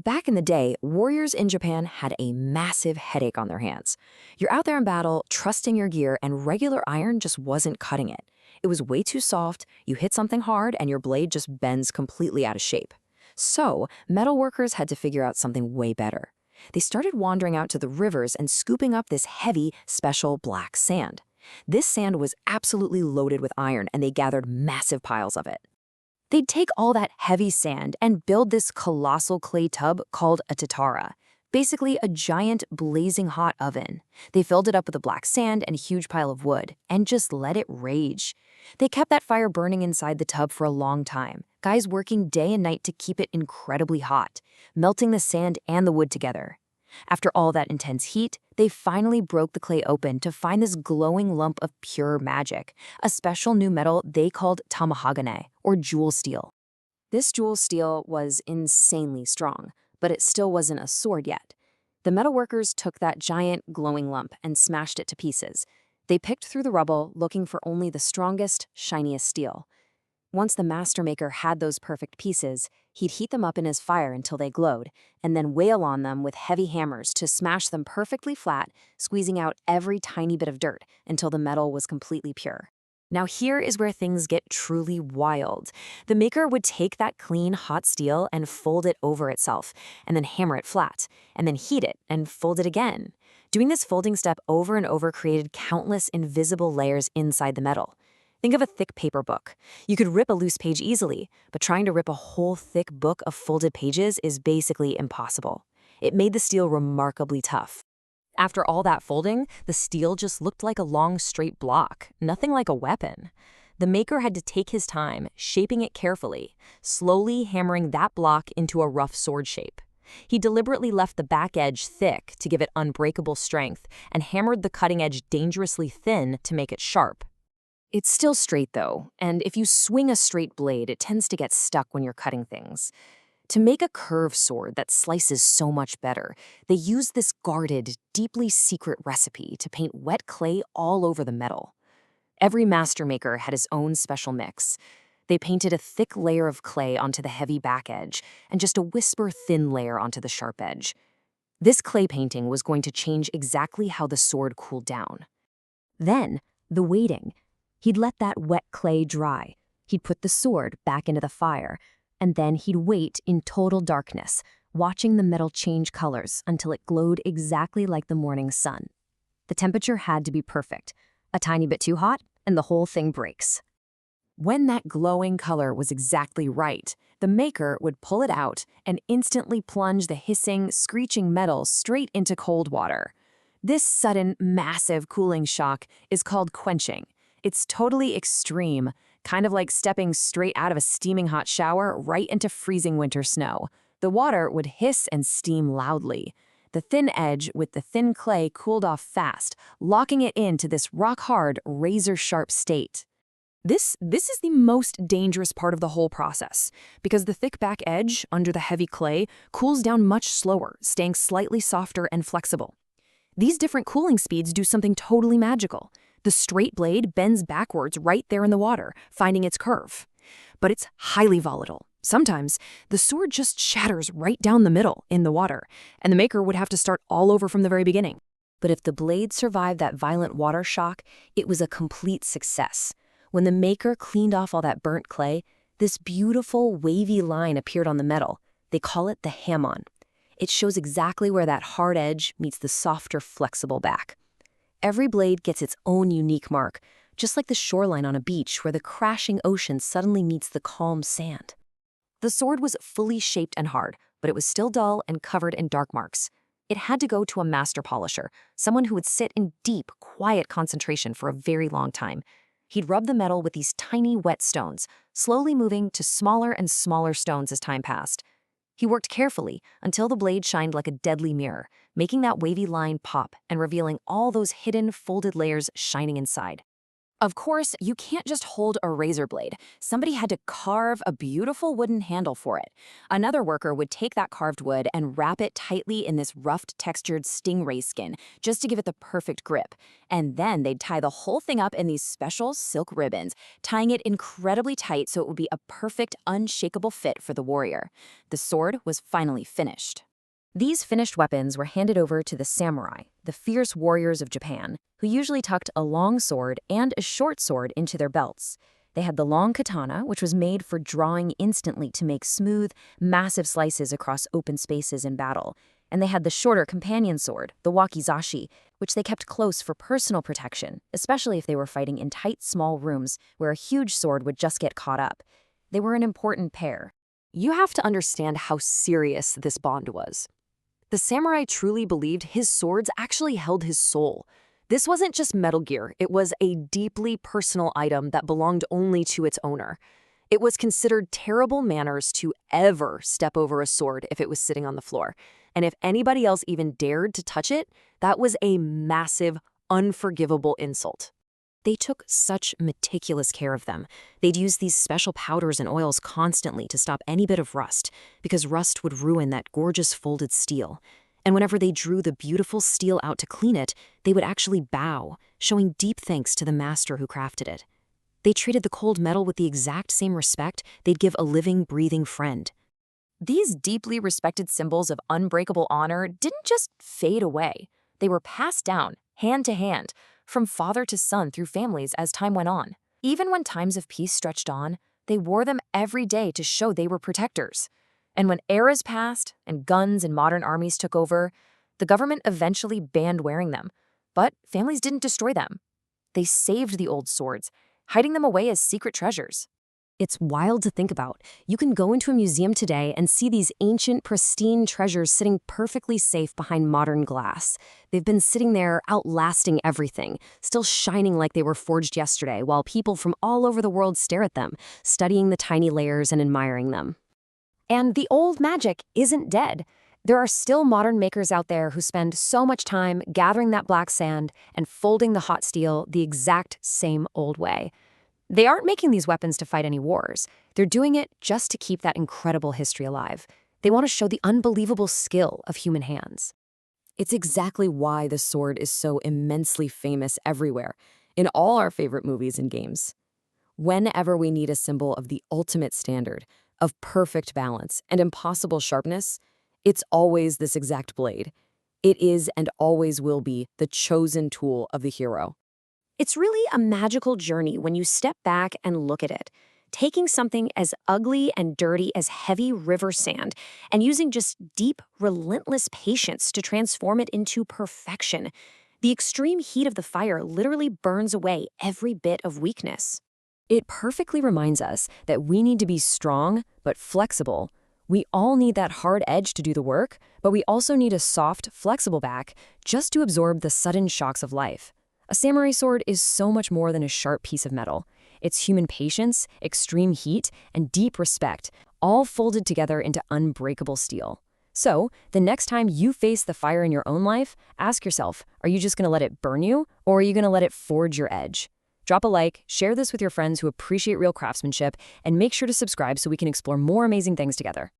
Back in the day, warriors in Japan had a massive headache on their hands. You're out there in battle, trusting your gear, and regular iron just wasn't cutting it. It was way too soft, you hit something hard, and your blade just bends completely out of shape. So, metal workers had to figure out something way better. They started wandering out to the rivers and scooping up this heavy, special black sand. This sand was absolutely loaded with iron, and they gathered massive piles of it. They'd take all that heavy sand and build this colossal clay tub called a tatara, basically a giant blazing hot oven. They filled it up with the black sand and a huge pile of wood and just let it rage. They kept that fire burning inside the tub for a long time, guys working day and night to keep it incredibly hot, melting the sand and the wood together. After all that intense heat, they finally broke the clay open to find this glowing lump of pure magic, a special new metal they called tamahagane, or jewel steel. This jewel steel was insanely strong, but it still wasn't a sword yet. The metalworkers took that giant glowing lump and smashed it to pieces. They picked through the rubble, looking for only the strongest, shiniest steel. Once the master maker had those perfect pieces, he'd heat them up in his fire until they glowed, and then wail on them with heavy hammers to smash them perfectly flat, squeezing out every tiny bit of dirt until the metal was completely pure. Now here is where things get truly wild. The maker would take that clean, hot steel and fold it over itself, and then hammer it flat, and then heat it and fold it again. Doing this folding step over and over created countless invisible layers inside the metal. Think of a thick paper book. You could rip a loose page easily, but trying to rip a whole thick book of folded pages is basically impossible. It made the steel remarkably tough. After all that folding, the steel just looked like a long straight block, nothing like a weapon. The maker had to take his time, shaping it carefully, slowly hammering that block into a rough sword shape. He deliberately left the back edge thick to give it unbreakable strength and hammered the cutting edge dangerously thin to make it sharp. It's still straight though, and if you swing a straight blade, it tends to get stuck when you're cutting things. To make a curved sword that slices so much better, they use this guarded, deeply secret recipe to paint wet clay all over the metal. Every master maker had his own special mix. They painted a thick layer of clay onto the heavy back edge and just a whisper thin layer onto the sharp edge. This clay painting was going to change exactly how the sword cooled down. Then, the weighting. He'd let that wet clay dry. He'd put the sword back into the fire, and then he'd wait in total darkness, watching the metal change colors until it glowed exactly like the morning sun. The temperature had to be perfect. A tiny bit too hot, and the whole thing breaks. When that glowing color was exactly right, the maker would pull it out and instantly plunge the hissing, screeching metal straight into cold water. This sudden, massive cooling shock is called quenching. It's totally extreme, kind of like stepping straight out of a steaming hot shower right into freezing winter snow. The water would hiss and steam loudly. The thin edge with the thin clay cooled off fast, locking it into this rock-hard, razor-sharp state. This is the most dangerous part of the whole process, because the thick back edge, under the heavy clay, cools down much slower, staying slightly softer and flexible. These different cooling speeds do something totally magical. The straight blade bends backwards right there in the water, finding its curve. But it's highly volatile. Sometimes, the sword just shatters right down the middle in the water, and the maker would have to start all over from the very beginning. But if the blade survived that violent water shock, it was a complete success. When the maker cleaned off all that burnt clay, this beautiful, wavy line appeared on the metal. They call it the hamon. It shows exactly where that hard edge meets the softer, flexible back. Every blade gets its own unique mark, just like the shoreline on a beach where the crashing ocean suddenly meets the calm sand. The sword was fully shaped and hard, but it was still dull and covered in dark marks. It had to go to a master polisher, someone who would sit in deep, quiet concentration for a very long time. He'd rub the metal with these tiny, wet stones, slowly moving to smaller and smaller stones as time passed. He worked carefully until the blade shined like a deadly mirror, making that wavy line pop and revealing all those hidden, folded layers shining inside. Of course, you can't just hold a razor blade. Somebody had to carve a beautiful wooden handle for it. Another worker would take that carved wood and wrap it tightly in this roughed, textured stingray skin just to give it the perfect grip. And then they'd tie the whole thing up in these special silk ribbons, tying it incredibly tight so it would be a perfect, unshakable fit for the warrior. The sword was finally finished. These finished weapons were handed over to the samurai, the fierce warriors of Japan, who usually tucked a long sword and a short sword into their belts. They had the long katana, which was made for drawing instantly to make smooth, massive slices across open spaces in battle. And they had the shorter companion sword, the wakizashi, which they kept close for personal protection, especially if they were fighting in tight, small rooms where a huge sword would just get caught up. They were an important pair. You have to understand how serious this bond was. The samurai truly believed his swords actually held his soul. This wasn't just metal gear, it was a deeply personal item that belonged only to its owner. It was considered terrible manners to ever step over a sword if it was sitting on the floor. And if anybody else even dared to touch it, that was a massive, unforgivable insult. They took such meticulous care of them. They'd use these special powders and oils constantly to stop any bit of rust, because rust would ruin that gorgeous folded steel. And whenever they drew the beautiful steel out to clean it, they would actually bow, showing deep thanks to the master who crafted it. They treated the cold metal with the exact same respect they'd give a living, breathing friend. These deeply respected symbols of unbreakable honor didn't just fade away. They were passed down, hand to hand, from father to son through families as time went on. Even when times of peace stretched on, they wore them every day to show they were protectors. And when eras passed and guns and modern armies took over, the government eventually banned wearing them. But families didn't destroy them. They saved the old swords, hiding them away as secret treasures. It's wild to think about. You can go into a museum today and see these ancient, pristine treasures sitting perfectly safe behind modern glass. They've been sitting there outlasting everything, still shining like they were forged yesterday, while people from all over the world stare at them, studying the tiny layers and admiring them. And the old magic isn't dead. There are still modern makers out there who spend so much time gathering that black sand and folding the hot steel the exact same old way. They aren't making these weapons to fight any wars. They're doing it just to keep that incredible history alive. They want to show the unbelievable skill of human hands. It's exactly why the sword is so immensely famous everywhere, in all our favorite movies and games. Whenever we need a symbol of the ultimate standard, of perfect balance and impossible sharpness, it's always this exact blade. It is and always will be the chosen tool of the hero. It's really a magical journey when you step back and look at it, taking something as ugly and dirty as heavy river sand and using just deep, relentless patience to transform it into perfection. The extreme heat of the fire literally burns away every bit of weakness. It perfectly reminds us that we need to be strong but flexible. We all need that hard edge to do the work, but we also need a soft, flexible back just to absorb the sudden shocks of life. A samurai sword is so much more than a sharp piece of metal. It's human patience, extreme heat, and deep respect, all folded together into unbreakable steel. So, the next time you face the fire in your own life, ask yourself, are you just going to let it burn you, or are you going to let it forge your edge? Drop a like, share this with your friends who appreciate real craftsmanship, and make sure to subscribe so we can explore more amazing things together.